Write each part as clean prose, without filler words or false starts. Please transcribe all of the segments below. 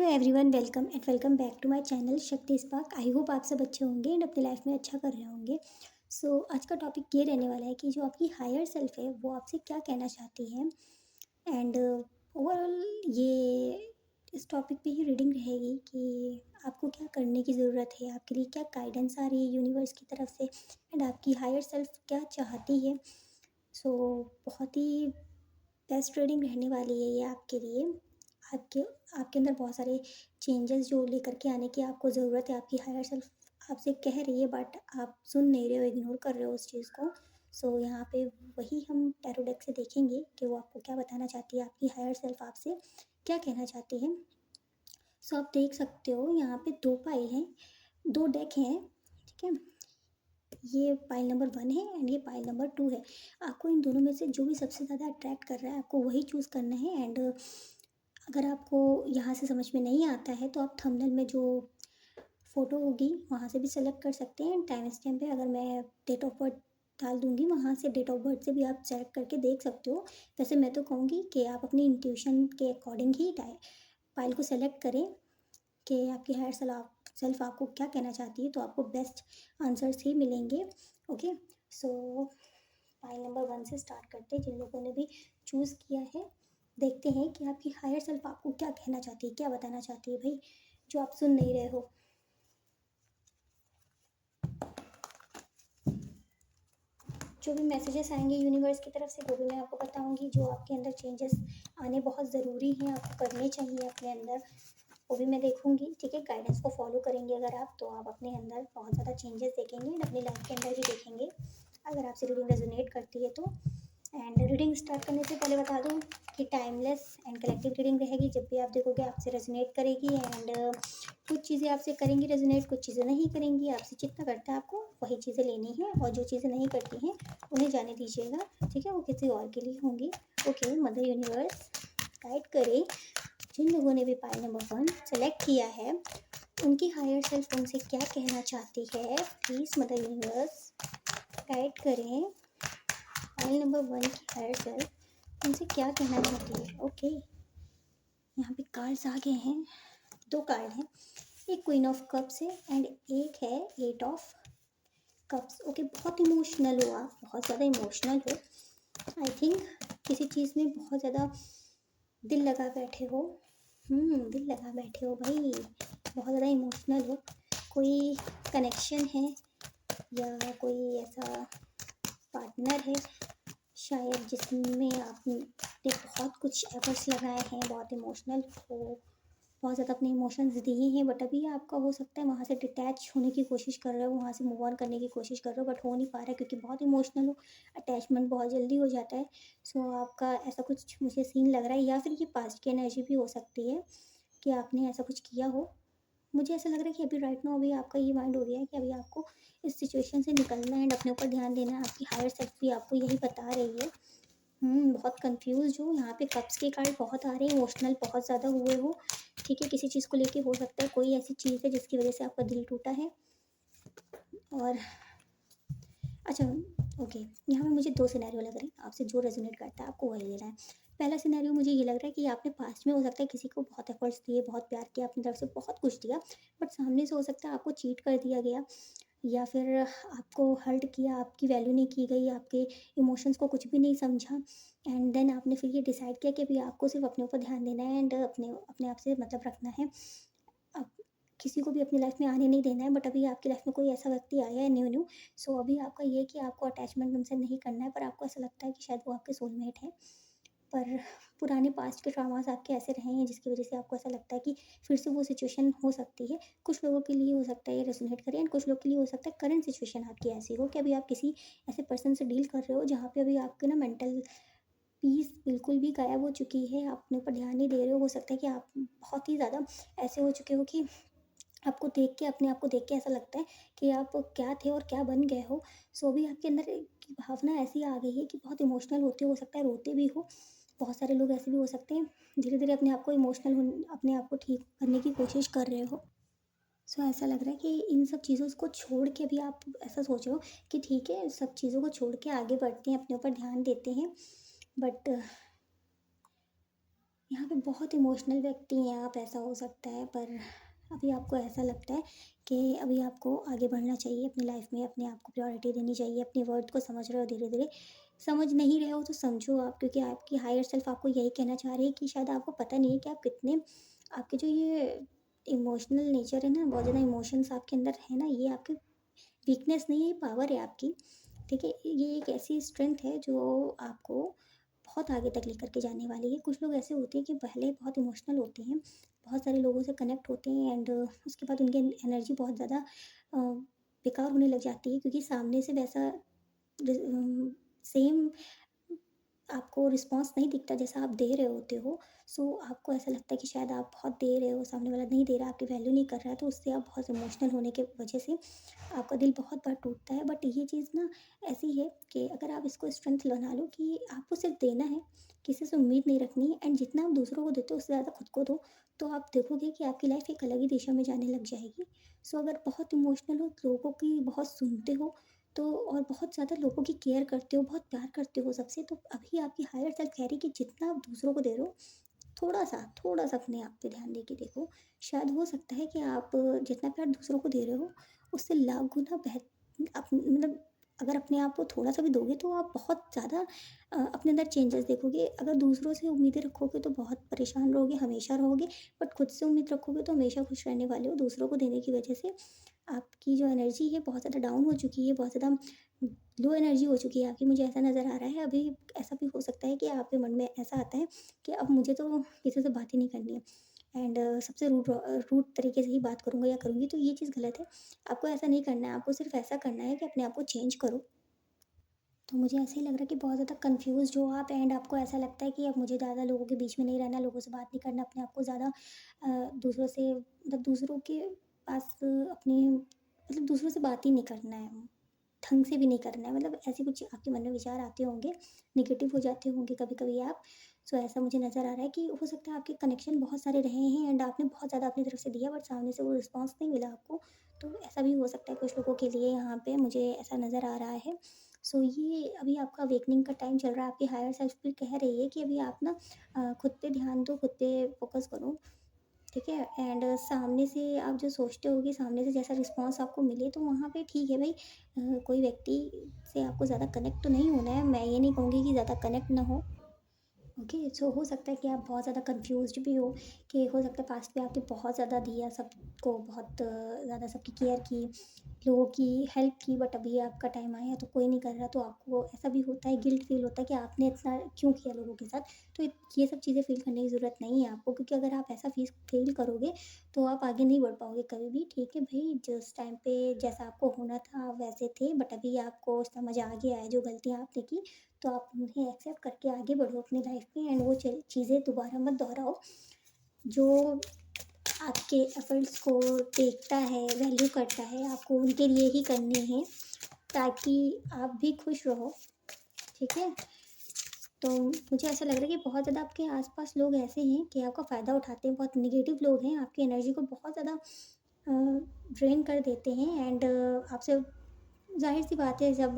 Hello everyone, welcome back to my channel Shakti Spark. I hope आप सब अच्छे होंगे एंड अपनी लाइफ में अच्छा कर रहे होंगे। आज का टॉपिक ये रहने वाला है कि जो आपकी हायर सेल्फ है वो आपसे क्या कहना चाहती है। एंड ओवरऑल ये इस टॉपिक पे ही रीडिंग रहेगी कि आपको क्या करने की ज़रूरत है, आपके लिए क्या गाइडेंस आ रही है यूनिवर्स की तरफ से एंड आपकी हायर सेल्फ क्या चाहती है। बहुत ही बेस्ट रीडिंग रहने वाली है ये आपके लिए। आपके आपके अंदर बहुत सारे चेंजेस जो लेकर के आने की आपको ज़रूरत है। आपकी हायर सेल्फ आपसे कह रही है बट आप सुन नहीं रहे हो, इग्नोर कर रहे हो उस चीज़ को। यहाँ पे वही हम टैरो डेक से देखेंगे कि वो आपको क्या बताना चाहती है, आपकी हायर सेल्फ आपसे क्या कहना चाहती है। आप देख सकते हो यहाँ पे दो पाइल हैं, दो डेक हैं, ठीक है। ये पाइल नंबर 1 है एंड ये पाइल नंबर 2 है। आपको इन दोनों में से जो भी सबसे ज़्यादा अट्रैक्ट कर रहा है आपको वही चूज़ करना है। एंड अगर आपको यहाँ से समझ में नहीं आता है तो आप थंबनेल में जो फ़ोटो होगी वहाँ से भी सेलेक्ट कर सकते हैं। टाइम स्टैम्प पे अगर मैं डेट ऑफ बर्थ डाल दूँगी, वहाँ से डेट ऑफ बर्थ से भी आप सेलेक्ट करके देख सकते हो। वैसे मैं तो कहूँगी कि आप अपनी इंट्यूशन के अकॉर्डिंग ही फाइल को सेलेक्ट करें कि आपकी हायर सेल्फ आपको क्या कहना चाहती है, तो आपको बेस्ट आंसर्स ही मिलेंगे। ओके, फाइल नंबर 1 से स्टार्ट करते हैं। जिन लोगों ने भी चूज़ किया है, देखते हैं कि आपकी हायर सेल्फ आपको क्या कहना चाहती है, क्या बताना चाहती है भाई, जो आप सुन नहीं रहे हो। जो भी मैसेजेस आएंगे यूनिवर्स की तरफ से वो भी मैं आपको बताऊंगी। जो आपके अंदर चेंजेस आने बहुत ज़रूरी हैं, आपको करने चाहिए अपने अंदर, वो भी मैं देखूंगी। ठीक है, गाइडेंस को फॉलो करेंगे अगर आप, तो आप अपने अंदर बहुत ज़्यादा चेंजेस देखेंगे एंड अपनी लाइफ के अंदर भी देखेंगे अगर आपसे रीडिंग रेजोनेट करती है तो। एंड रीडिंग स्टार्ट करने से पहले बता दूं कि टाइमलेस एंड कलेक्टिव रीडिंग रहेगी। जब भी आप देखोगे आपसे रेजोनेट करेगी एंड कुछ चीज़ें आपसे करेंगी रेजोनेट, कुछ चीज़ें नहीं करेंगी। आपसे जितना करता है आपको वही चीज़ें लेनी है और जो चीज़ें नहीं करती हैं उन्हें जाने दीजिएगा। ठीक है, वो किसी और के लिए होंगी। ओके, मदर यूनिवर्स गाइड करे जिन लोगों ने भी पाइल नंबर 1 सेलेक्ट किया है, उनकी हायर सेल्फ उनसे क्या कहना चाहती है। प्लीज़ मदर यूनिवर्स गाइड करें पाइल नंबर 1 की हायर सेल्फ उनसे क्या कहना चाहती है। ओके, यहाँ पे कार्ड्स आ गए हैं, दो कार्ड हैं, एक क्वीन ऑफ कप्स है एंड एक है 8 ऑफ कप्स। ओके, बहुत इमोशनल हो आप, बहुत ज़्यादा इमोशनल हो। आई थिंक किसी चीज़ में बहुत ज़्यादा दिल लगा बैठे हो। दिल लगा बैठे हो भाई, बहुत ज़्यादा इमोशनल हो। कोई कनेक्शन है या कोई ऐसा पार्टनर है शायद जिसमें आपने बहुत कुछ एफर्ट्स लगाए हैं, बहुत इमोशनल हो, बहुत ज़्यादा अपने इमोशंस दिए हैं, बट अभी आपका हो सकता है वहाँ से डिटैच होने की कोशिश कर रहे हो, वहाँ से मूव ऑन करने की कोशिश कर रहे हो, बट हो नहीं पा रहा है क्योंकि बहुत इमोशनल हो। अटैचमेंट बहुत जल्दी हो जाता है। आपका ऐसा कुछ मुझे सीन लग रहा है, या फिर ये पास्ट की एनर्जी भी हो सकती है कि आपने ऐसा कुछ किया हो। मुझे ऐसा लग रहा है कि अभी राइट नाउ अभी आपका ये माइंड हो गया है कि अभी आपको इस सिचुएशन से निकलना है एंड अपने ऊपर ध्यान देना है। आपकी हायर सेल्फ भी आपको यही बता रही है। बहुत कंफ्यूज हो। यहाँ पे कप्स के कार्ड बहुत आ रहे हैं, इमोशनल बहुत ज़्यादा हुए हो। ठीक है, किसी चीज़ को लेके हो सकता है कोई ऐसी चीज़ है जिसकी वजह से आपका दिल टूटा है। और अच्छा, ओके, यहाँ पे मुझे दो सिनेरियो लग रहे हैं, आपसे जो रेजोनेट करता है आपको वही लेना है। पहला सिनेरियो मुझे ये लग रहा है कि आपने पास्ट में हो सकता है किसी को बहुत एफर्ट्स दिए, बहुत प्यार किया, अपनी तरफ से बहुत कुछ दिया, बट सामने से हो सकता है आपको चीट कर दिया गया, या फिर आपको हर्ट किया, आपकी वैल्यू नहीं की गई, आपके इमोशंस को कुछ भी नहीं समझा। एंड देन आपने फिर ये डिसाइड किया कि अभी आपको सिर्फ अपने ऊपर ध्यान देना है एंड अपने अपने आप से मतलब रखना है। अब किसी को भी अपनी लाइफ में आने नहीं देना है, बट अभी आपकी लाइफ में कोई ऐसा व्यक्ति आया है न्यू। अभी आपका ये है कि आपको अटैचमेंट उनसे नहीं करना है, पर आपको ऐसा लगता है कि शायद वो आपके सोलमेट है। पर पुराने पास्ट के ट्रॉमास आपके ऐसे रहे हैं जिसकी वजह से आपको ऐसा लगता है कि फिर से वो सिचुएशन हो सकती है। कुछ लोगों के लिए हो सकता है ये रेजोनेट करे एंड कुछ लोग के लिए हो सकता है करंट सिचुएशन आपकी ऐसी हो कि अभी आप किसी ऐसे पर्सन से डील कर रहे हो जहाँ पे अभी आपके ना मेंटल पीस बिल्कुल भी गायब हो चुकी है। आप अपने ऊपर ध्यान नहीं दे रहे हो। सकता है कि आप बहुत ही ज़्यादा ऐसे हो चुके हो कि आपको देख के, अपने आप को देख के ऐसा लगता है कि आप क्या थे और क्या बन गए हो। अभी आपके अंदर की भावना ऐसी आ गई है कि बहुत इमोशनल होते हो सकता है रोते भी हो। बहुत सारे लोग ऐसे भी हो सकते हैं धीरे धीरे अपने आप को इमोशनल होने, अपने आप को ठीक करने की कोशिश कर रहे हो। ऐसा लग रहा है कि इन सब चीज़ों को छोड़ के भी आप ऐसा सोच रहे हो कि ठीक है, सब चीज़ों को छोड़ के आगे बढ़ते हैं, अपने ऊपर ध्यान देते हैं। बट यहाँ पे बहुत इमोशनल व्यक्ति हैं आप, ऐसा हो सकता है, पर अभी आपको ऐसा लगता है कि अभी आपको आगे बढ़ना चाहिए अपनी लाइफ में, अपने आप को प्रायोरिटी देनी चाहिए, अपनी वर्थ को समझ रहे हो धीरे धीरे, समझ नहीं रहे हो तो समझो आप, क्योंकि आपकी हायर सेल्फ आपको यही कहना चाह रही है कि शायद आपको पता नहीं है कि आप कितने, आपके जो ये इमोशनल नेचर है ना, बहुत ज़्यादा इमोशंस आपके अंदर है ना, ये आपकी वीकनेस नहीं है, ये पावर है आपकी। ठीक है, ये एक ऐसी स्ट्रेंथ है जो आपको बहुत आगे तक लेकर के जाने वाली है। कुछ लोग ऐसे होते हैं कि पहले बहुत इमोशनल होते हैं, बहुत सारे लोगों से कनेक्ट होते हैं, एंड उसके बाद उनकी एनर्जी बहुत ज़्यादा बेकार होने लग जाती है, क्योंकि सामने से वैसा सेम आपको रिस्पॉन्स नहीं दिखता जैसा आप दे रहे होते हो। सो आपको ऐसा लगता है कि शायद आप बहुत दे रहे हो, सामने वाला नहीं दे रहा, आपकी वैल्यू नहीं कर रहा है, तो उससे आप बहुत इमोशनल होने की वजह से आपका दिल बहुत बार टूटता है। बट ये चीज़ ना ऐसी है कि अगर आप इसको स्ट्रेंथ बना लो कि आपको सिर्फ देना है, किसी से उम्मीद नहीं रखनी है, एंड जितना आप दूसरों को देते हो उससे ज़्यादा खुद को दो, तो आप देखोगे कि आपकी लाइफ एक अलग ही दिशा में जाने लग जाएगी। सो अगर बहुत इमोशनल हो, लोगों की बहुत सुनते हो, तो और बहुत ज़्यादा लोगों की केयर करते हो, बहुत प्यार करते हो सबसे, तो अभी आपकी हायर सेल्फ कह रही है कि जितना आप दूसरों को दे रहे हो, थोड़ा-सा अपने आप पे ध्यान दे के देखो। शायद हो सकता है कि आप जितना प्यार दूसरों को दे रहे हो, उससे लाख गुना मतलब अगर अपने आप को थोड़ा-सा भी दोगे, तो आप बहुत ज़्यादा अपने अंदर चेंजेस देखोगे। अगर दूसरों से उम्मीदें रखोगे, तो बहुत परेशान रहोगे, हमेशा रहोगे, बट खुद से उम्मीद रखोगे, तो हमेशा खुश रहने वाले हो। दूसरों को देने की वजह से आपकी जो एनर्जी है बहुत ज़्यादा डाउन हो चुकी है, बहुत ज़्यादा लो एनर्जी हो चुकी है आपकी, मुझे ऐसा नज़र आ रहा है। अभी ऐसा भी हो सकता है कि आपके मन में ऐसा आता है कि अब मुझे तो किसी से बात ही नहीं करनी है, एंड सबसे रूड तरीके से ही बात करूँगा या करूँगी, तो ये चीज़ गलत है। आपको ऐसा नहीं करना है, आपको सिर्फ ऐसा करना है कि अपने आप को चेंज करो। तो मुझे ऐसा ही लग रहा है कि बहुत ज़्यादा कन्फ्यूज़्ड हो आप, एंड आपको ऐसा लगता है कि अब मुझे ज़्यादा लोगों के बीच में नहीं रहना, लोगों से बात नहीं करना, अपने आप को ज़्यादा दूसरों से, मतलब दूसरों के पास अपनी, मतलब दूसरों से बात ही नहीं करना है, ढंग से भी नहीं करना है, मतलब ऐसे कुछ आपके मन में विचार आते होंगे, नेगेटिव हो जाते होंगे कभी-कभी आप। सो ऐसा मुझे नज़र आ रहा है कि हो सकता है आपके कनेक्शन बहुत सारे रहे हैं, एंड आपने बहुत ज़्यादा अपनी तरफ से दिया, बट सामने से वो रिस्पॉन्स नहीं मिला आपको। तो ऐसा भी हो सकता है कुछ लोगों के लिए, यहाँ पे मुझे ऐसा नज़र आ रहा है। सो ये अभी आपका अवेकनिंग का टाइम चल रहा है, आपकी हायर सेल्फ भी कह रही है कि अभी आप ना खुद पे ध्यान दो, खुद पे फ़ोकस करो, ठीक है? एंड सामने से आप जो सोचते हो कि सामने से जैसा रिस्पॉन्स आपको मिले, तो वहाँ पे ठीक है भाई, कोई व्यक्ति से आपको ज़्यादा कनेक्ट तो नहीं होना है, मैं ये नहीं कहूँगी कि ज़्यादा कनेक्ट ना हो। ओके, सो हो सकता है कि आप बहुत ज़्यादा कंफ्यूज्ड भी हो, कि हो सकता है पास्ट में आपने बहुत ज़्यादा दिया सबको, बहुत ज़्यादा सबकी केयर की, लोगों की हेल्प की, बट अभी आपका टाइम आया तो कोई नहीं कर रहा, तो आपको ऐसा भी होता है, गिल्ट फील होता है कि आपने इतना क्यों किया लोगों के साथ। तो ये सब चीज़ें फील करने की ज़रूरत नहीं है आपको, क्योंकि अगर आप ऐसा फील करोगे, तो आप आगे नहीं बढ़ पाओगे कभी भी। ठीक है भाई, जिस टाइम पे जैसा आपको होना था आप वैसे थे, बट अभी आपको समझ आ गया है जो गलतियाँ आपने की, तो आप उन्हें एक्सेप्ट करके आगे बढ़ो अपनी लाइफ में, एंड वो चीज़ें दोबारा मत दोहराओ। जो आपके एफर्ट्स को देखता है, वैल्यू करता है, आपको उनके लिए ही करने हैं, ताकि आप भी खुश रहो, ठीक है? तो मुझे ऐसा लग रहा है कि बहुत ज़्यादा आपके आसपास लोग ऐसे हैं कि आपका फ़ायदा उठाते हैं, बहुत नेगेटिव लोग हैं, आपकी एनर्जी को बहुत ज़्यादा ड्रेन कर देते हैं, एंड आपसे, ज़ाहिर-सी बात है, जब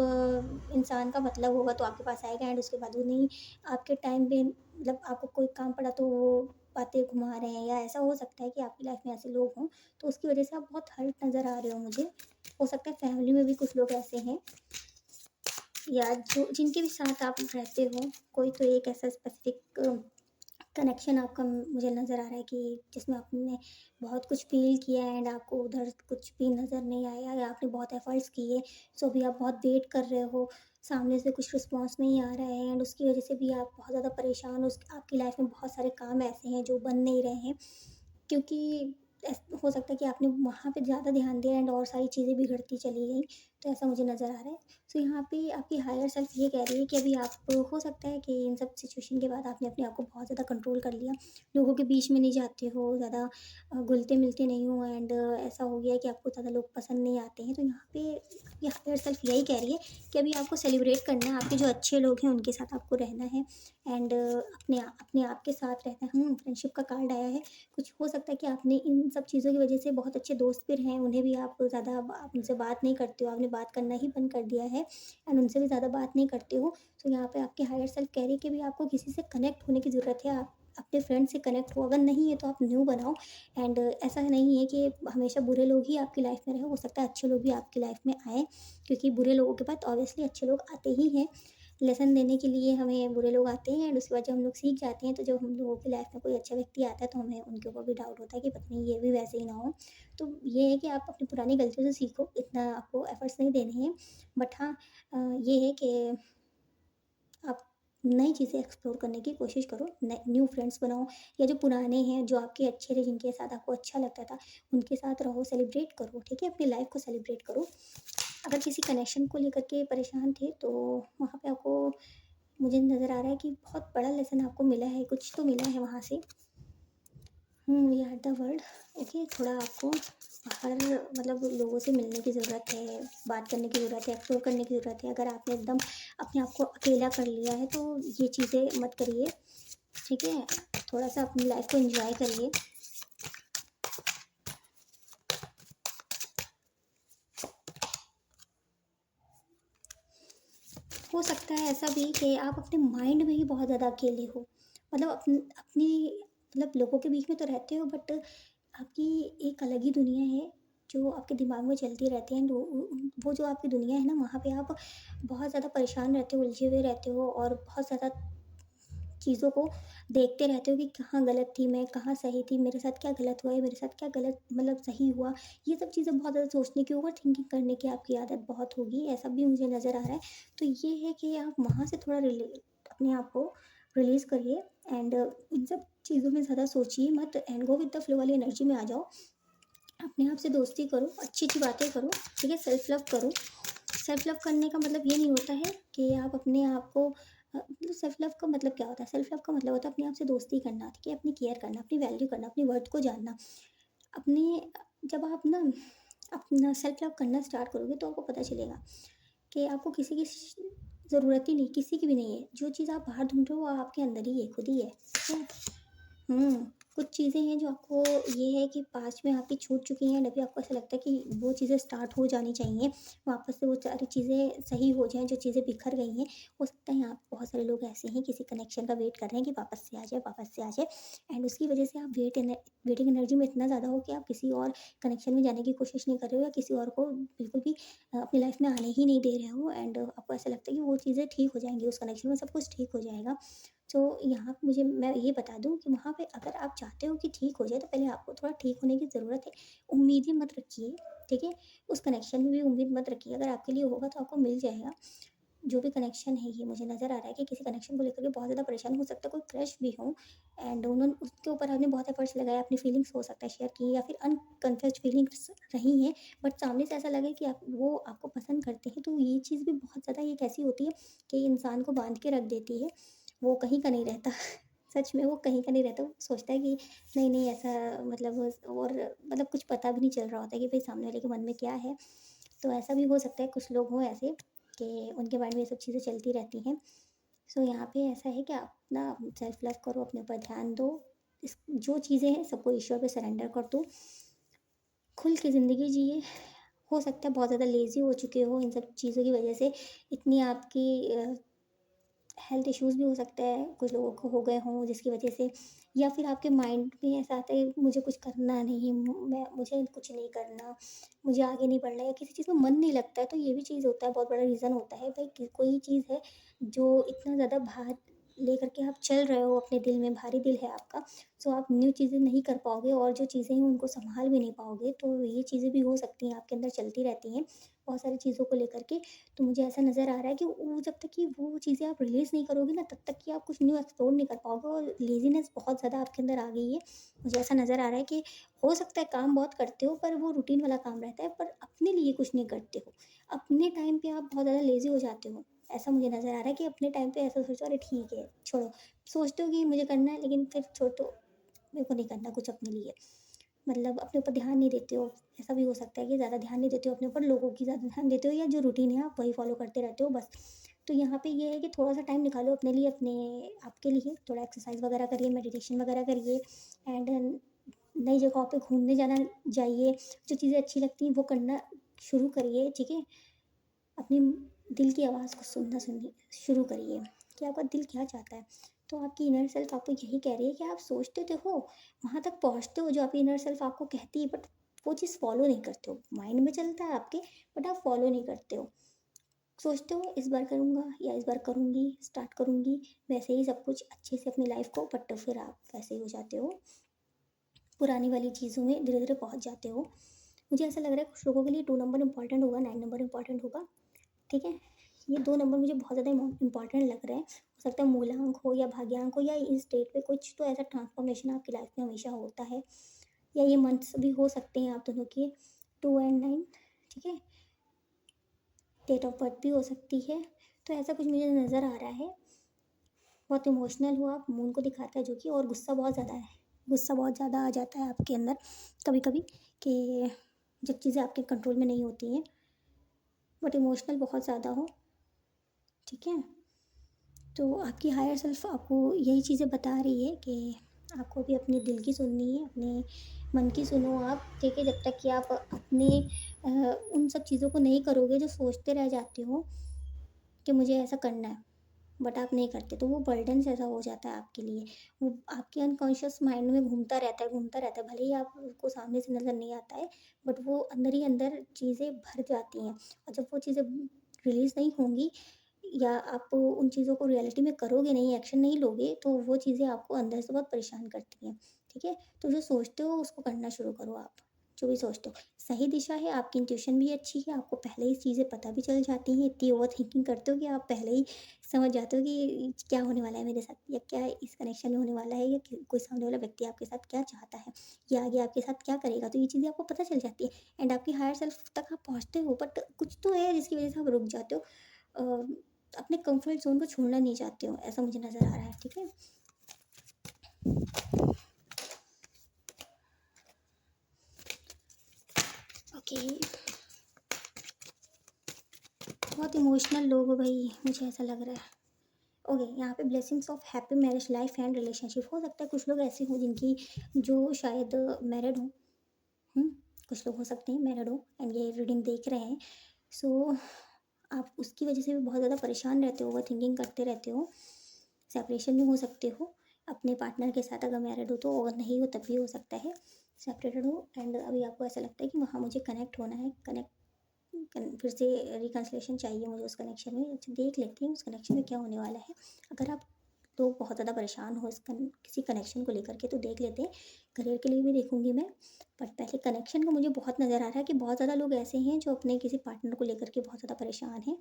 इंसान का मतलब होगा तो आपके पास आएगा, एंड उसके बाद वो नहीं, आपके टाइम पे मतलब आपको कोई काम पड़ा तो वो बातें घुमा रहे हैं, या ऐसा हो सकता है कि आपकी लाइफ में ऐसे लोग हों, तो उसकी वजह से आप बहुत हर्ट नज़र आ रहे हो मुझे। हो सकता है फैमिली में भी कुछ लोग ऐसे हैं, या जो जिनके भी साथ आप रहते हो, कोई तो एक ऐसा स्पेसिफिक कनेक्शन आपका मुझे नज़र आ रहा है कि जिसमें आपने बहुत कुछ फ़ील किया, एंड आपको उधर कुछ भी नज़र नहीं आया, या आपने बहुत एफ़र्ट्स किए, सो भी आप बहुत वेट कर रहे हो, सामने से कुछ रिस्पॉन्स नहीं आ रहा है, एंड उसकी वजह से भी आप बहुत ज़्यादा परेशान हो। आपकी लाइफ में बहुत सारे काम ऐसे हैं जो बन नहीं रहे हैं, क्योंकि हो सकता है कि आपने वहाँ पे ज़्यादा ध्यान दिया, एंड और सारी चीज़ें बिगड़ती चली गई, तो ऐसा मुझे नज़र आ रहा है। सो यहाँ पे आपकी हायर सेल्फ ये कह रही है कि अभी आप, हो सकता है कि इन सब सिचुएशन के बाद आपने अपने आप को बहुत ज़्यादा कंट्रोल कर लिया, लोगों के बीच में नहीं जाते हो, ज़्यादा घुलते मिलते नहीं हो, एंड ऐसा हो गया है कि आपको ज़्यादा लोग पसंद नहीं आते हैं। तो यहाँ पे आपकी हायर सेल्फ यही कह रही है कि अभी आपको सेलिब्रेट करना है, आपके जो अच्छे लोग हैं उनके साथ आपको रहना है, एंड अपने आप के साथ रहना है। फ्रेंडशिप का कार्ड आया है, कुछ हो सकता है कि आपने इन सब चीज़ों की वजह से बहुत अच्छे दोस्त फिर हैं, उन्हें भी आप ज़्यादा, आप उनसे बात नहीं करते हो, आपने बात करना ही बंद कर दिया है, एंड उनसे भी ज़्यादा बात नहीं करते हो। तो यहाँ पे आपकी हायर सेल्फ कह रही है कि अभी आपको किसी से कनेक्ट होने की ज़रूरत है। आप अपने फ्रेंड से कनेक्ट हो, अगर नहीं है तो आप न्यू बनाओ। एंड ऐसा नहीं है कि हमेशा बुरे लोग ही आपकी लाइफ में रहे, हो सकता है अच्छे लोग भी आपकी लाइफ में आए, क्योंकि बुरे लोगों के बाद ऑब्वियसली अच्छे लोग आते ही हैं। लेसन देने के लिए हमें बुरे लोग आते हैं, एंड उसके बाद जब हम लोग सीख जाते हैं, तो जब हम लोगों की लाइफ में कोई अच्छा व्यक्ति आता है तो हमें उनके ऊपर भी डाउट होता है कि पता नहीं ये भी वैसे ही ना हो। तो ये है कि आप अपनी पुरानी गलतियों से सीखो, इतना आपको एफर्ट्स नहीं देने हैं। बट हाँ, ये है कि आप नई चीज़ें एक्सप्लोर करने की कोशिश करो, न्यू फ्रेंड्स बनाओ, या जो पुराने हैं जो आपके अच्छे थे जिनके साथ आपको अच्छा लगता था उनके साथ रहो, सेलिब्रेट करो, ठीक है, अपनी लाइफ को सेलिब्रेट करो। अगर किसी कनेक्शन को लेकर के परेशान थे तो वहाँ पे आपको, मुझे नज़र आ रहा है कि बहुत बड़ा लेसन आपको मिला है, कुछ तो मिला है वहाँ से। We are the world. Okay, थोड़ा आपको बाहर मतलब लोगों से मिलने की ज़रूरत है, बात करने की ज़रूरत है, एक्सप्लोर करने की ज़रूरत है। अगर आपने एकदम अपने आप को अकेला कर लिया है तो ये चीज़ें मत करिए, ठीक है। थोड़ा सा अपनी लाइफ को एंजॉय करिए। हो सकता है ऐसा भी कि आप अपने माइंड में ही बहुत ज़्यादा अकेले हो, मतलब अपनी मतलब लोगों के बीच में तो रहते हो, बट आपकी एक अलग ही दुनिया है जो आपके दिमाग में चलती रहती है। वो जो आपकी दुनिया है ना, वहाँ पे आप बहुत ज़्यादा परेशान रहते हो, उलझे हुए रहते हो, और बहुत ज़्यादा चीज़ों को देखते रहते हो कि कहाँ गलत थी मैं, कहाँ सही थी, मेरे साथ क्या गलत हुआ है, मेरे साथ क्या गलत मतलब सही हुआ। ये सब चीज़ें बहुत ज़्यादा सोचने की, ओवर थिंकिंग करने की आपकी आदत बहुत होगी, ऐसा भी मुझे नज़र आ रहा है। तो ये है कि आप वहाँ से थोड़ा अपने आप को रिलीज़ करिए, एंड इन सब चीज़ों में ज़्यादा सोचिए मत, and go with the flow वाली एनर्जी में आ जाओ। अपने आप से दोस्ती करो, अच्छी-अच्छी बातें करो, ठीक है? सेल्फ लव करो। सेल्फ लव करने का मतलब ये नहीं होता है कि आप अपने आप को मतलब सेल्फ लव का मतलब क्या होता है? सेल्फ लव का मतलब होता है अपने आप से दोस्ती करना, ठीक है? अपनी केयर करना, अपनी वैल्यू करना, अपनी वर्थ को जानना। अपने जब आप ना अपना सेल्फ लव करना स्टार्ट करोगे तो आपको पता चलेगा कि आपको किसी की ज़रूरत ही नहीं, किसी की भी नहीं है। जो चीज़ आप बाहर ढूँढ रहे हो वो आपके अंदर ही है, खुद ही है, ठीक है? कुछ चीज़ें हैं जो आपको, ये है कि पास्ट में आपकी छूट चुकी हैं, एंड अभी आपको ऐसा लगता है कि वो चीज़ें स्टार्ट हो जानी चाहिए, वापस से वो सारी चीज़ें सही हो जाएँ, जो चीज़ें बिखर गई हैं। हो सकता है यहाँ पे बहुत सारे लोग ऐसे हैं किसी कनेक्शन का वेट कर रहे हैं कि वापस से आ जाए, वापस से आ जाए, एंड उसकी वजह से आप वेटिंग एनर्जी में इतना ज़्यादा हो कि आप किसी और कनेक्शन में जाने की कोशिश नहीं कर रहे हो, या किसी और को बिल्कुल भी अपनी लाइफ में आने ही नहीं दे रहे हो, एंड आपको ऐसा लगता है कि वो चीज़ें ठीक हो जाएँगी, उस कनेक्शन में सब कुछ ठीक हो जाएगा। तो यहाँ पे मुझे मैं ये बता दूँ कि वहाँ पे अगर आप चाहते हो कि ठीक हो जाए, तो पहले आपको थोड़ा ठीक होने की ज़रूरत है। उम्मीदें मत रखिए, ठीक है? उस कनेक्शन में भी उम्मीद मत रखिए, अगर आपके लिए होगा तो आपको मिल जाएगा। जो भी कनेक्शन है, ये मुझे नज़र आ रहा है कि किसी कनेक्शन को लेकर के बहुत ज़्यादा परेशान, हो सकता है कोई क्रश भी हो, एंड उन्होंने उसके ऊपर आपने बहुत एफर्ट्स लगाए, अपनी फीलिंग्स हो सकता है शेयर की, या फिर अनकन्फेस्ड फीलिंग्स रही हैं, बट सामने से ऐसा लगे कि आप वो आपको पसंद करते हैं, तो ये चीज़ भी बहुत ज़्यादा एक ऐसी होती है कि इंसान को बांध के रख देती है। वो कहीं का नहीं रहता। सच में वो कहीं का नहीं रहता, वो सोचता है कि नहीं नहीं ऐसा मतलब और मतलब कुछ पता भी नहीं चल रहा होता है कि भाई सामने वाले के मन में क्या है। तो ऐसा भी हो सकता है, कुछ लोग हों ऐसे कि उनके माइंड में ये सब चीज़ें चलती रहती हैं। सो यहाँ पे ऐसा है कि आप ना सेल्फ लव करो, अपने ऊपर ध्यान दो, इस जो चीज़ें हैं सबको ईश्वर पे सरेंडर कर दो, खुल के ज़िंदगी जिए। हो सकता है बहुत ज़्यादा लेज़ी हो चुके हो इन सब चीज़ों की वजह से, इतनी आपकी हेल्थ इश्यूज़ भी हो सकता है, कुछ लोगों को हो गए हों जिसकी वजह से, या फिर आपके माइंड में ऐसा आता है मुझे कुछ करना नहीं, मुझे कुछ नहीं करना, मुझे आगे नहीं बढ़ना, या किसी चीज़ में मन नहीं लगता है, तो ये भी चीज़ होता है, बहुत बड़ा रीज़न होता है भाई कि कोई चीज़ है जो इतना ज़्यादा भार लेकर के आप चल रहे हो, अपने दिल में भारी दिल है आपका, सो आप न्यू चीज़ें नहीं कर पाओगे, और जो चीज़ें हैं उनको संभाल भी नहीं पाओगे, तो ये चीज़ें भी हो सकती हैं आपके अंदर चलती रहती हैं बहुत सारी चीज़ों को लेकर के। तो मुझे ऐसा नज़र आ रहा है कि वो जब तक कि वो चीज़ें आप रिलीज़ नहीं करोगे ना, तब तक कि आप कुछ न्यू एक्सप्लोर नहीं कर पाओगे, और लेज़ीनेस बहुत ज़्यादा आपके अंदर आ गई है। मुझे ऐसा नज़र आ रहा है कि हो सकता है काम बहुत करते हो, पर वो रूटीन वाला काम रहता है, पर अपने लिए कुछ नहीं करते हो। अपने टाइम पे आप बहुत ज़्यादा लेज़ी हो जाते हो। ऐसा मुझे नज़र आ रहा है कि अपने टाइम पे ऐसा सोचो, अरे ठीक है, छोड़ो। सोचते हो कि मुझे करना है, लेकिन फिर छोड़ दो, मेरे को नहीं करना कुछ अपने लिए। मतलब अपने ऊपर ध्यान नहीं देते हो। ऐसा भी हो सकता है कि ज़्यादा ध्यान नहीं देते हो अपने ऊपर, लोगों की ज़्यादा ध्यान देते हो, या जो रूटीन है आप वही फ़ॉलो करते रहते हो बस। तो यहाँ पे ये है कि थोड़ा-सा टाइम निकालो अपने लिए, अपने आपके लिए, थोड़ा एक्सरसाइज़ वगैरह करिए, मेडिटेशन वगैरह करिए, एंड नई जगहों पे घूमने जाना जाइए, जो चीज़ें अच्छी लगती हैं वो करना शुरू करिए, ठीक है? अपनी दिल की आवाज़ को सुनना शुरू करिए कि आपका दिल क्या चाहता है। तो आपकी इनर सेल्फ आपको यही कह रही है कि आप सोचते तो हो, वहाँ तक पहुँचते हो जो आपकी इनर सेल्फ आपको कहती है, बट वो चीज़ फॉलो नहीं करते हो। माइंड में चलता है आपके, बट आप फॉलो नहीं करते हो। सोचते हो इस बार करूँगा या इस बार करूँगी, स्टार्ट करूँगी, वैसे ही सब कुछ अच्छे से अपनी लाइफ को, बट फिर आप वैसे ही हो जाते हो, पुरानी वाली चीज़ों में धीरे धीरे पहुँच जाते हो। मुझे ऐसा लग रहा है कुछ लोगों के लिए 2 नंबर इंपॉर्टेंट होगा, 9 नंबर इंपॉर्टेंट होगा, ठीक है। ये 2 नंबर मुझे बहुत ज़्यादा इंपॉर्टेंट लग रहा है। हो सकता है मूलांक हो या भाग्यांक हो, या इस डेट पे कुछ तो ऐसा ट्रांसफॉर्मेशन आपकी लाइफ में हमेशा होता है, या ये मंथ्स भी हो सकते हैं आप दोनों के, 2 एंड 9, ठीक है। डेट ऑफ बर्थ भी हो सकती है। तो ऐसा कुछ मुझे नज़र आ रहा है। बहुत इमोशनल हो आप, मून को दिखाता है जो कि, और गुस्सा बहुत ज़्यादा है। गुस्सा बहुत ज़्यादा आ जाता है आपके अंदर कभी कभी, कि जब चीज़ें आपके कंट्रोल में नहीं होती हैं, बट इमोशनल बहुत ज़्यादा हो, ठीक है। तो आपकी हायर सेल्फ आपको यही चीज़ें बता रही है कि आपको भी अपने दिल की सुननी है, अपने मन की सुनो आप, ठीक है। जब तक कि आप अपने उन सब चीज़ों को नहीं करोगे जो सोचते रह जाते हो कि मुझे ऐसा करना है, बट आप नहीं करते, तो वो बर्डन जैसा हो जाता है आपके लिए। वो आपके अनकॉन्शियस माइंड में घूमता रहता है, घूमता रहता है, भले ही आपको सामने से नज़र नहीं आता है, बट वो अंदर ही अंदर चीज़ें भर जाती हैं। और जब वो चीज़ें रिलीज़ नहीं होंगी, या आप उन चीज़ों को रियलिटी में करोगे नहीं, एक्शन नहीं लोगे, तो वो चीज़ें आपको अंदर से बहुत परेशान करती हैं, ठीक है। तो जो सोचते हो उसको करना शुरू करो आप, जो भी सोचते हो। सही दिशा है, आपकी इंट्यूशन भी अच्छी है, आपको पहले ही चीज़ें पता भी चल जाती हैं, इतनी ओवर थिंकिंग करते हो कि आप पहले ही समझ जाते हो कि क्या होने वाला है मेरे साथ, या क्या इस कनेक्शन में होने वाला है, या कोई सामने वाला व्यक्ति आपके साथ क्या चाहता है, या आगे आपके साथ क्या करेगा। तो ये चीज़ें आपको पता चल जाती है, एंड आपकी हायर सेल्फ तक आप पहुँचते हो, बट कुछ तो है जिसकी वजह से आप रुक जाते हो। अपने कंफर्ट जोन को छोड़ना नहीं चाहते हो, ऐसा मुझे नज़र आ रहा है, ठीक है। ओके, बहुत इमोशनल लोग हो भाई, मुझे ऐसा लग रहा है। ओके, यहाँ पे blessings of happy marriage life and relationship, हो सकता है कुछ लोग ऐसे हों जिनकी, जो शायद मैरिड हों, कुछ लोग हो सकते हैं मैरिड हो एंड ये रीडिंग देख रहे हैं। सो आप उसकी वजह से भी बहुत ज़्यादा परेशान रहते हो, ओवर थिंकिंग करते रहते हो, सेपरेशन में हो सकते हो अपने पार्टनर के साथ, अगर मैरिड हो तो, और नहीं हो तब भी हो सकता है सेपरेटेड हो, एंड अभी आपको ऐसा लगता है कि वहाँ मुझे कनेक्ट होना है, फिर से रिकन्सिलेशन चाहिए मुझे उस कनेक्शन में। अच्छा, देख लेते हैं उस कनेक्शन में क्या होने वाला है। अगर आप लोग बहुत ज़्यादा परेशान हो किसी कनेक्शन को लेकर के, तो देख लेते हैं। करियर के लिए भी देखूंगी मैं, बट पहले कनेक्शन का मुझे बहुत नज़र आ रहा है कि बहुत ज़्यादा लोग ऐसे हैं जो अपने किसी पार्टनर को लेकर के बहुत ज़्यादा परेशान हैं,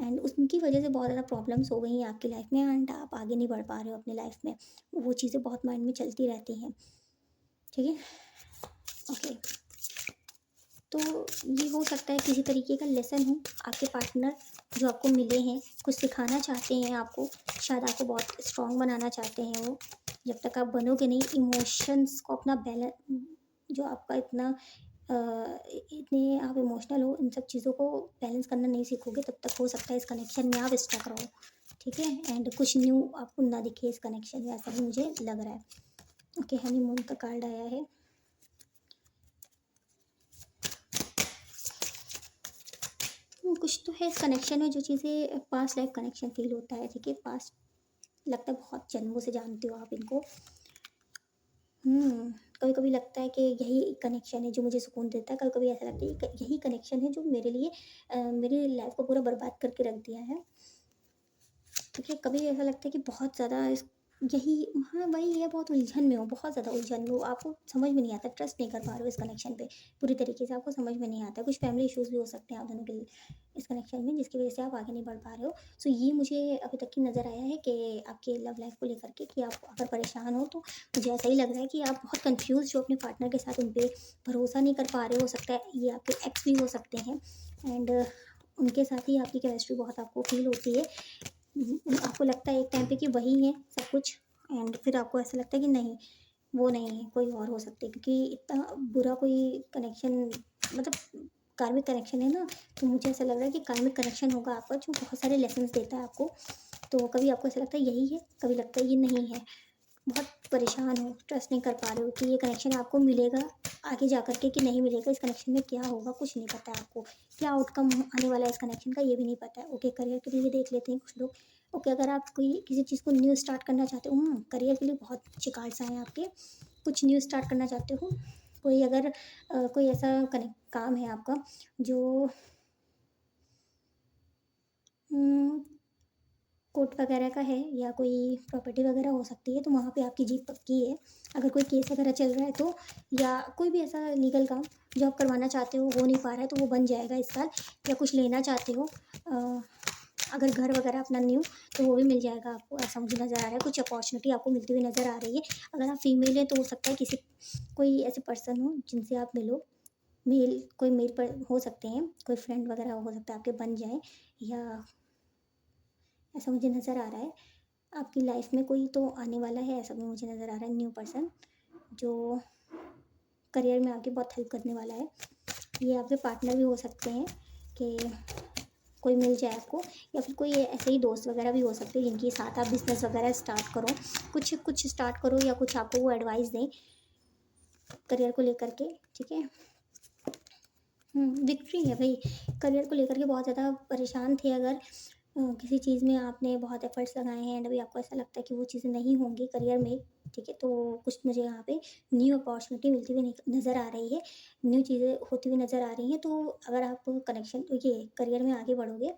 एंड उनकी वजह से बहुत ज़्यादा प्रॉब्लम्स हो गई हैं आपकी लाइफ में, एंड आप आगे नहीं बढ़ पा रहे हो अपनी लाइफ में। वो चीज़ें बहुत माइंड में चलती रहती हैं, ठीक है। ओके, तो ये हो सकता है किसी तरीके का लेसन हो, आपके पार्टनर जो आपको मिले हैं कुछ सिखाना चाहते हैं आपको, शायद आपको बहुत स्ट्रॉन्ग बनाना चाहते हैं वो। जब तक आप बनोगे नहीं, इमोशंस को अपना बैलेंस, जो आपका इतना इतने आप इमोशनल हो, इन सब चीज़ों को बैलेंस करना नहीं सीखोगे, तब तक हो सकता है इस कनेक्शन में आप स्टक रहो, ठीक है। एंड कुछ न्यू आपको ना दिखे इस कनेक्शन में, ऐसा भी मुझे लग रहा है। ओके, हनीमून का कार्ड आया है। कुछ तो है इस कनेक्शन में, जो चीज़ें पास्ट लाइफ कनेक्शन फील होता है, ठीक है। पास्ट लगता है बहुत जन्मों से जानते हो आप इनको। कभी कभी लगता है कि यही कनेक्शन है जो मुझे सुकून देता है, कभी कभी ऐसा लगता है यही कनेक्शन है जो मेरे लिए मेरी लाइफ को पूरा बर्बाद करके रख दिया है, ठीक है। कभी ऐसा लगता है कि बहुत ज़्यादा यही, हाँ वही है, बहुत उलझन में हो, बहुत ज़्यादा उलझन में हो, आपको समझ में नहीं आता, ट्रस्ट नहीं कर पा रहे हो इस कनेक्शन पे पूरी तरीके से, आपको समझ में नहीं आता। कुछ फैमिली इश्यूज़ भी हो सकते हैं आप दोनों के लिए इस कनेक्शन में, जिसकी वजह से आप आगे नहीं बढ़ पा रहे हो। सो ये मुझे अभी तक की नज़र आया है कि आपके लव लाइफ को लेकर के, कि आप अगर परेशान हो, तो मुझे ऐसा ही लग रहा है कि आप बहुत कन्फ्यूज़ जो अपने पार्टनर के साथ, उन पर भरोसा नहीं कर पा रहे हो सकता है ये आपके एक्स भी हो सकते हैं, एंड उनके साथ ही आपकी केमिस्ट्री बहुत आपको फील होती है। आपको लगता है एक टाइम पे कि वही है सब कुछ, एंड फिर आपको ऐसा लगता है कि नहीं, वो नहीं है, कोई और हो सकते हैं, क्योंकि इतना बुरा कोई कनेक्शन, मतलब कार्मिक कनेक्शन है ना। तो मुझे ऐसा लग रहा है कि कार्मिक कनेक्शन होगा आपका, जो बहुत सारे लेसन्स देता है आपको। तो कभी आपको ऐसा लगता है यही है, कभी लगता है ये नहीं है, बहुत परेशान हो, ट्रस्ट नहीं कर पा रहे हो कि ये कनेक्शन आपको मिलेगा आगे जा कर के, कि नहीं मिलेगा, इस कनेक्शन में क्या होगा कुछ नहीं पता है आपको, क्या आउटकम आने वाला है इस कनेक्शन का ये भी नहीं पता है। ओके, करियर के लिए देख लेते हैं कुछ लोग। ओके, अगर आप कोई किसी चीज़ को न्यू स्टार्ट करना चाहते हो, करियर के लिए बहुत अच्छे कार्ड्स आए हैं आपके। कुछ न्यू स्टार्ट करना चाहते हो, कोई अगर कोई ऐसा कनेक्ट काम है आपका जो कोर्ट वगैरह का है या कोई प्रॉपर्टी वगैरह हो सकती है, तो वहाँ पे आपकी जीत पक्की है। अगर कोई केस वगैरह चल रहा है तो, या कोई भी ऐसा लीगल काम जो आप करवाना चाहते हो हो नहीं पा रहा है, तो वो बन जाएगा इस साल। या कुछ लेना चाहते हो, अगर घर वगैरह अपना न्यू, तो वो भी मिल जाएगा आपको, ऐसा मुझे नज़र आ रहा है। कुछ अपॉर्चुनिटी आपको मिलती हुई नज़र आ रही है। अगर आप फीमेल हैं तो हो सकता है किसी कोई ऐसे पर्सन हो जिनसे आप मिलो, मेल, कोई मेल पर हो सकते हैं, कोई फ्रेंड वगैरह हो सकता है आपके बन जाए, या ऐसा मुझे नज़र आ रहा है। आपकी लाइफ में कोई तो आने वाला है, ऐसा भी मुझे नज़र आ रहा है, न्यू पर्सन जो करियर में आगे बहुत हेल्प करने वाला है। ये आपके पार्टनर भी हो सकते हैं कि कोई मिल जाए आपको, या फिर कोई ऐसे ही दोस्त वगैरह भी हो सकते हैं जिनके साथ आप बिजनेस वगैरह स्टार्ट करो, कुछ कुछ स्टार्ट करो, या कुछ आपको वो एडवाइस दें करियर को लेकर के। ठीक है, विक्ट्री है भाई। करियर को लेकर के बहुत ज़्यादा परेशान थे अगर, किसी चीज़ में आपने बहुत एफर्ट्स लगाए हैं एंड अभी आपको ऐसा लगता है कि वो चीज़ें नहीं होंगी करियर में, ठीक है, तो कुछ मुझे यहाँ पे न्यू अपॉर्चुनिटी मिलती हुई नज़र आ रही है, न्यू चीज़ें होती हुई नज़र आ रही हैं। तो अगर आप कनेक्शन ये करियर में आगे बढ़ोगे,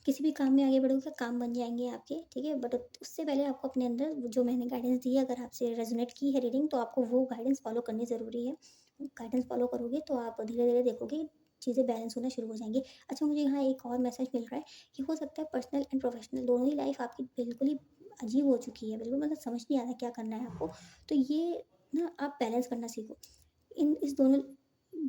किसी भी काम में आगे बढ़ोगे, काम बन जाएंगे आपके, ठीक है। बट उससे पहले आपको अपने अंदर जो मैंने गाइडेंस दी है, अगर आपसे रेजोनेट की है रीडिंग, तो आपको वो गाइडेंस फॉलो करनी ज़रूरी है। गाइडेंस फॉलो करोगे तो आप धीरे धीरे देखोगे चीज़ें बैलेंस होना शुरू हो जाएंगी। अच्छा, मुझे यहाँ एक और मैसेज मिल रहा है कि हो सकता है पर्सनल एंड प्रोफेशनल दोनों ही लाइफ आपकी बिल्कुल ही अजीब हो चुकी है, बिल्कुल मतलब समझ नहीं आ रहा क्या करना है आपको। तो ये ना आप बैलेंस करना सीखो। इन इस दोनों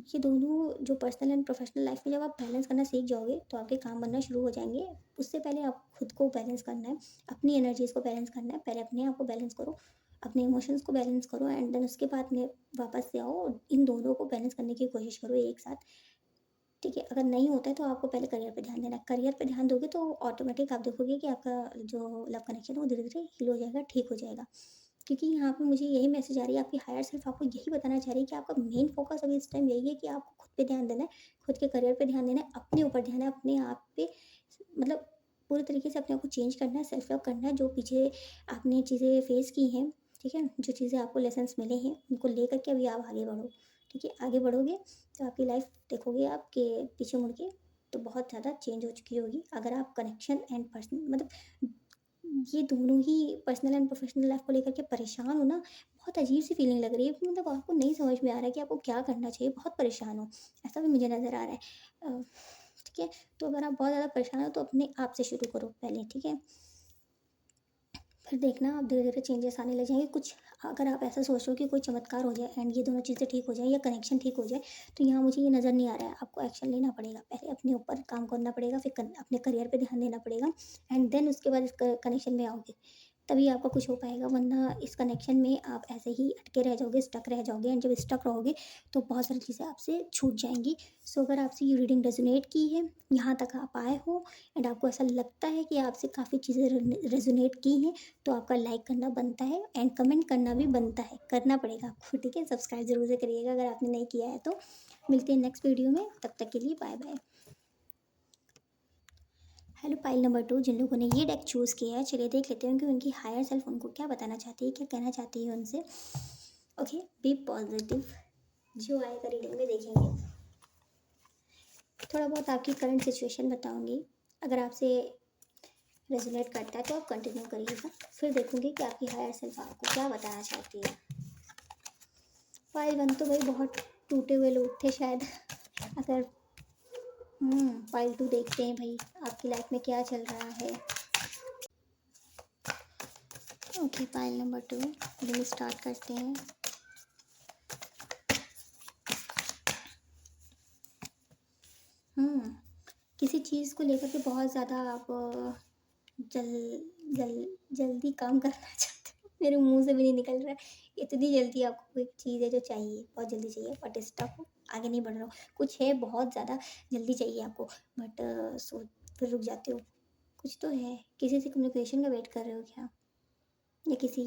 ये दोनों जो पर्सनल एंड प्रोफेशनल लाइफ में जब आप बैलेंस करना सीख जाओगे, तो आपके काम बनना शुरू हो जाएंगे। उससे पहले आप खुद को बैलेंस करना है, अपनी एनर्जीज को बैलेंस करना है। पहले अपने आप को बैलेंस करो, अपने इमोशंस को बैलेंस करो, एंड देन उसके बाद में वापस से आओ और इन दोनों को बैलेंस करने की कोशिश करो एक साथ। ठीक है, अगर नहीं होता है तो आपको पहले करियर पे ध्यान देना है। करियर पे ध्यान दोगे तो ऑटोमेटिक आप देखोगे कि आपका जो लव कनेक्शन है वो धीरे धीरे हील हो जाएगा, ठीक हो जाएगा। क्योंकि यहाँ पे मुझे यही मैसेज आ रही है, आपकी हायर सेल्फ आपको यही बताना चाह रही है कि आपका मेन फोकस अभी इस टाइम यही है कि आपको खुद पे ध्यान देना है, खुद के करियर पे ध्यान देना है, अपने ऊपर ध्यान है, अपने आप पे, मतलब पूरे तरीके से अपने आप को चेंज करना है, सेल्फ लव करना है। जो पीछे आपने चीज़ें फेस की हैं, ठीक है, जो चीज़ें आपको लेसन्स मिले हैं, उनको लेकर के अभी आप आगे बढ़ो। ठीक है, आगे बढ़ोगे तो आपकी लाइफ देखोगे आपके पीछे मुड़ के, तो बहुत ज़्यादा चेंज हो चुकी होगी। अगर आप कनेक्शन एंड पर्सन, मतलब ये दोनों ही पर्सनल एंड प्रोफेशनल लाइफ को लेकर के परेशान हो ना, बहुत अजीब सी फीलिंग लग रही है, मतलब आपको नहीं समझ में आ रहा है कि आपको क्या करना चाहिए, बहुत परेशान हो, ऐसा भी मुझे नज़र आ रहा है। ठीक है, तो अगर आप बहुत ज़्यादा परेशान हो तो अपने आप से शुरू करो पहले, ठीक है। फिर देखना आप धीरे धीरे चेंजेस आने लग जाएंगे। कुछ अगर आप ऐसा सोच रहे हो कि कोई चमत्कार हो जाए एंड ये दोनों चीज़ें ठीक हो जाए या कनेक्शन ठीक हो जाए, तो यहाँ मुझे ये नज़र नहीं आ रहा है। आपको एक्शन लेना पड़ेगा, पहले अपने ऊपर काम करना पड़ेगा, फिर अपने करियर पे ध्यान देना पड़ेगा, एंड देन उसके बाद इस कनेक्शन में आओगे, तभी आपका कुछ हो पाएगा। वरना इस कनेक्शन में आप ऐसे ही अटके रह जाओगे, स्टक रह जाओगे, एंड जब स्टक रहोगे तो बहुत सारी चीज़ें आपसे छूट जाएंगी। सो अगर आपसे ये रीडिंग रेजोनेट की है, यहाँ तक आप आए हो एंड आपको ऐसा लगता है कि आपसे काफ़ी चीज़ें रेजोनेट की हैं, तो आपका लाइक करना बनता है एंड कमेंट करना भी बनता है, करना पड़ेगा आपको, ठीक है। सब्सक्राइब ज़रूर से करिएगा अगर आपने नहीं किया है तो। मिलते हैं नेक्स्ट वीडियो में, तब तक के लिए bye bye. Hello pile number 2, जिन लोगों ने ये डेक चूज़ किया है, चलिए देख लेते हैं कि उनकी हायर सेल्फ उनको क्या बताना चाहती है, क्या कहना चाहती है उनसे। Okay, be positive. जो आएगा रीडिंग में देखेंगे। थोड़ा बहुत आपकी करंट सिचुएशन बताऊंगी, अगर आपसे रेजोनेट करता है तो आप कंटिन्यू करिएगा, फिर देखूंगी कि आपकी हायर सेल्फ आपको क्या बताना चाहती है। फाइल 1 तो भाई बहुत टूटे हुए लोग थे शायद। अगर फाइल 2 देखते हैं भाई आपकी लाइफ में क्या चल रहा है। Okay, file number 2 reading start करते हैं। किसी चीज़ को लेकर के बहुत ज़्यादा आप जल जल जल्दी काम करना चाहते हो, मेरे मुंह से भी नहीं निकल रहा है। इतनी जल्दी आपको कोई चीज़ है जो चाहिए, बहुत जल्दी चाहिए, बट स्टक हो, आगे नहीं बढ़ रहा हो, कुछ है बहुत ज़्यादा जल्दी चाहिए आपको, बट सो फिर रुक जाते हो। कुछ तो है, किसी से कम्युनिकेशन का वेट कर रहे हो क्या, या किसी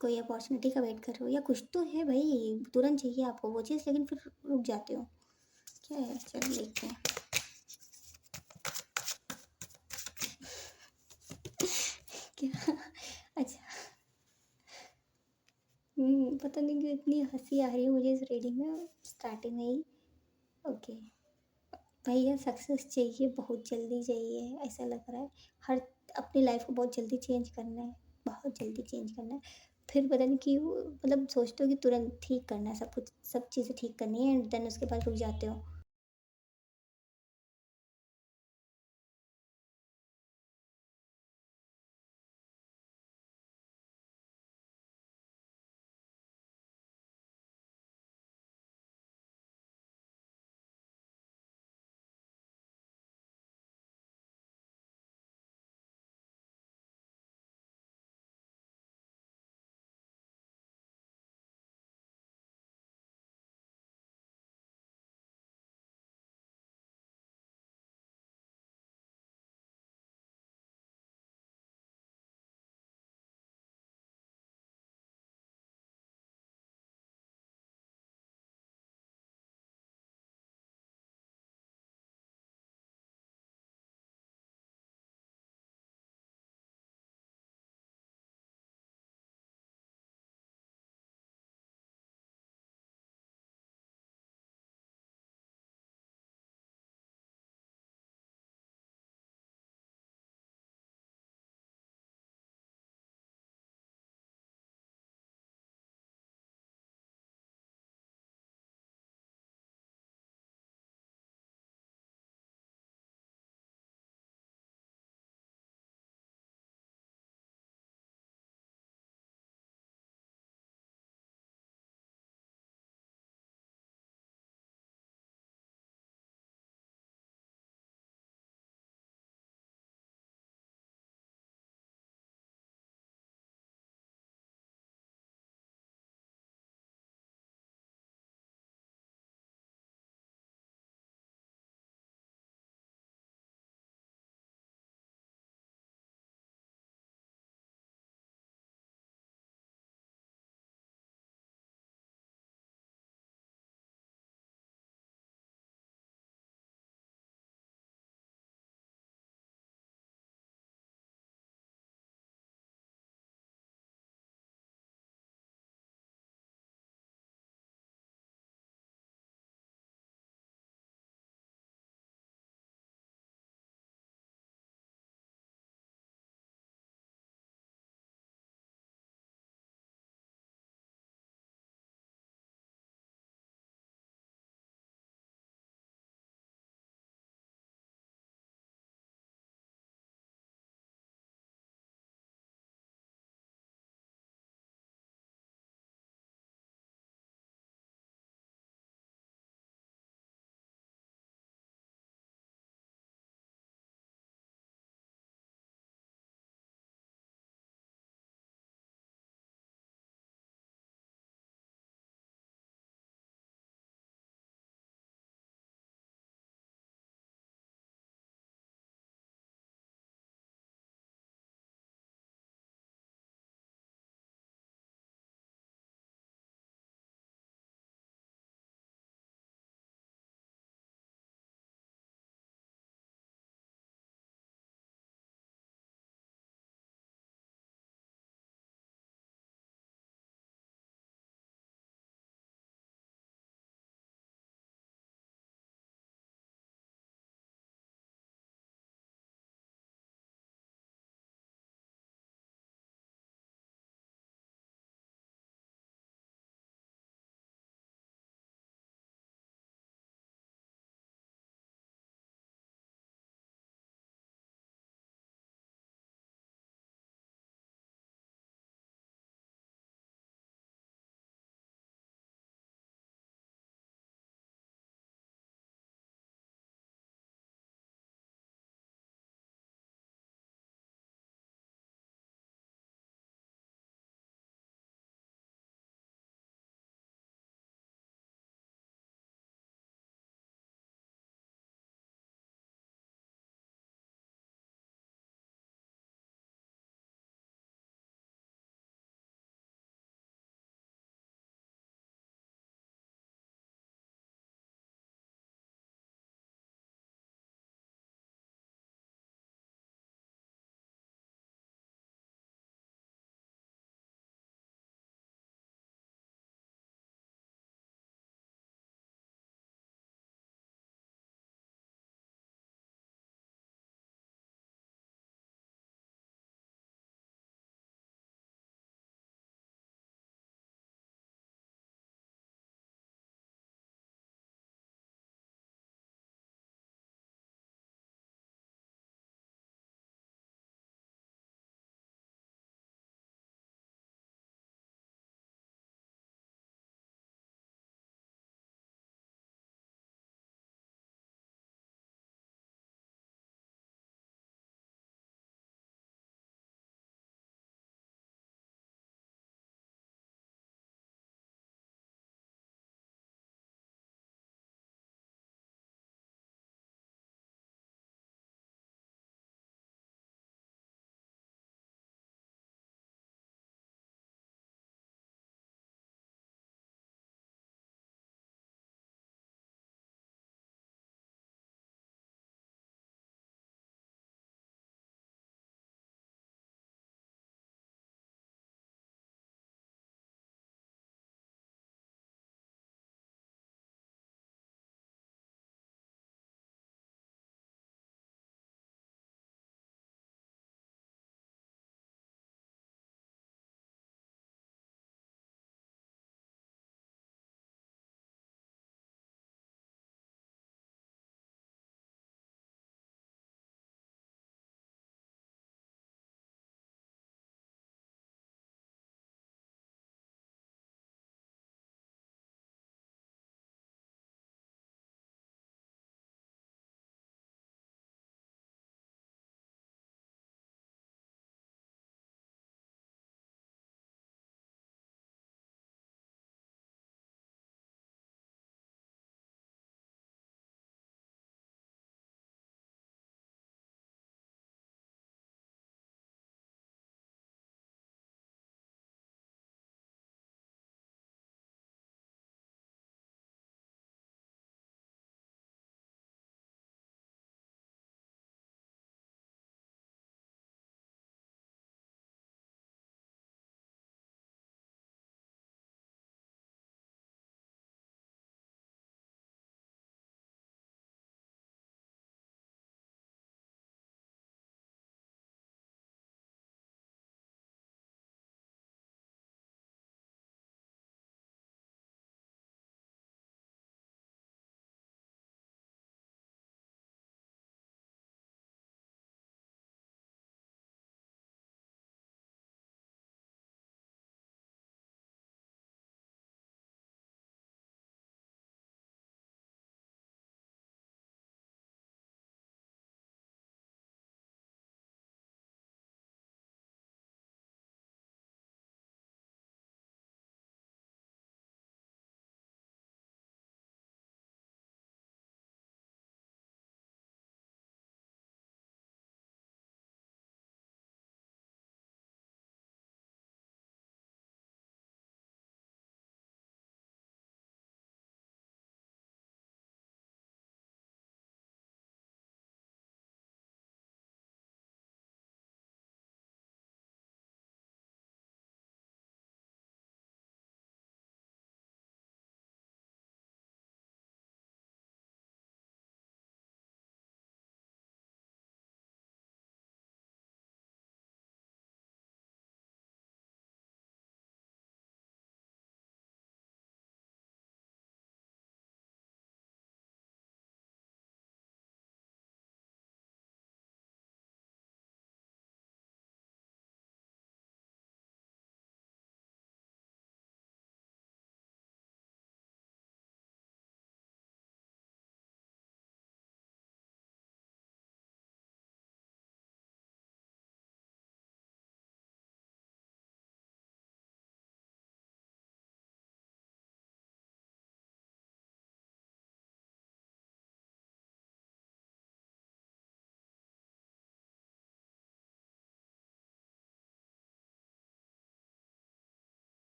कोई अपॉर्चुनिटी का वेट कर रहे हो, या कुछ तो है भाई, तुरंत चाहिए आपको वो चीज़, लेकिन फिर रुक जाते हो। क्या है, चलो देखते हैं। क्या? अच्छा। पता नहीं क्यों इतनी हँसी आ रही है मुझे इस रीडिंग में स्टार्टिंग में ही। ओके। भैया सक्सेस चाहिए, बहुत जल्दी चाहिए, ऐसा लग रहा है। हर अपनी लाइफ को बहुत जल्दी चेंज करना है, बहुत जल्दी चेंज करना है। फिर पता नहीं क्यों मतलब सोचते हो कि तुरंत ठीक करना है सब कुछ, सब चीज़ें ठीक करनी है एंड देन उसके बाद रुक जाते हो।